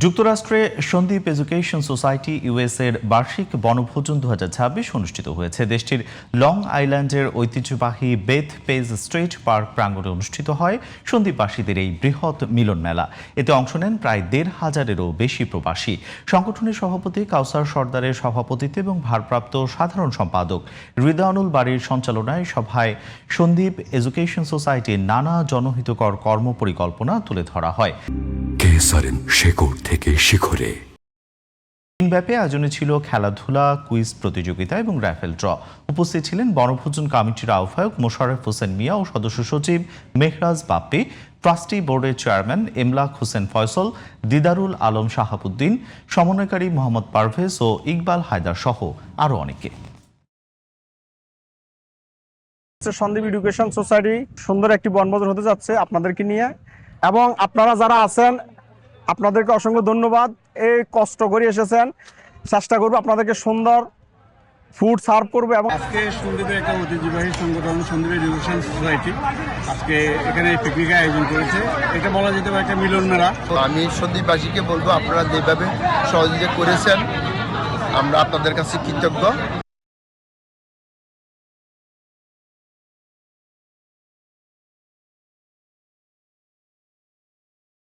যুক্তরাষ্ট্রে Sandeep education society ইউএসএর বার্ষিক বনভোজন 2026 অনুষ্ঠিত হয়েছে। দেশটির লং আইল্যান্ডের ঐতিহ্যবাহী বেথ পেজ স্ট্রিট পার্ক প্রাঙ্গণে অনুষ্ঠিত হয় সন্দীপবাসীদের এই বৃহৎ মিলন মেলা। এতে অংশ নেন প্রায় 1,500-এরও বেশি প্রবাসী। সংগঠনের সভাপতি কাউসার সর্দারের সভাপতিত্বে এবং ভারপ্রাপ্ত সাধারণ সম্পাদক হৃদয়ানুল বাড়ির সঞ্চালনায় সভায় সন্দীপ এডুকেশন সোসাইটির নানা জনহিতকর কর্মপরিকল্পনা তুলে ধরা হয়। শেকড় থেকে শিখরে দিনব্যাপী আয়োজনে ছিল খেলাধুলা, কুইজ প্রতিযোগিতা এবং র্যাফেল ড্র। উপস্থিত ছিলেন বনভোজন কমিটির আহ্বায়ক মোশাররফ হোসেন মিয়া ও সদস্য সচিব মেহরাজ বাপ্পি, ট্রাস্টি বোর্ডের চেয়ারম্যান এমলাক হোসেন ফয়সল, দিদারুল আলম শাহাবুদ্দিন, সমন্বয়কারী মোহাম্মদ পারভেজ ও ইকবাল হায়দার সহ আরও অনেকে। সন্দীপ এডুকেশন সোসাইটি সুন্দর একটি বনভোজন হতে যাচ্ছে আপনাদেরকে নিয়ে, এবং আপনারা যারা আছেন আপনাদেরকে অসংখ্য ধন্যবাদ। এই কষ্ট করে এসেছেন, চেষ্টা করবো আপনাদেরকে সুন্দর ফুড সার্ভ করবো। এবং আজকে সন্দীপের একটা ঐতিহ্যবাহী সংগঠন সন্দীপ এডুকেশন সোসাইটি আজকে এখানে পিকনিকের আয়োজন করেছে। এটা বলা যেতে পারে একটা মিলন মেলা। আমি সন্দীপবাসীকে বলবো, আপনারা যেভাবে সহযোগিতা করেছেন আমরা আপনাদের কাছে কৃতজ্ঞ।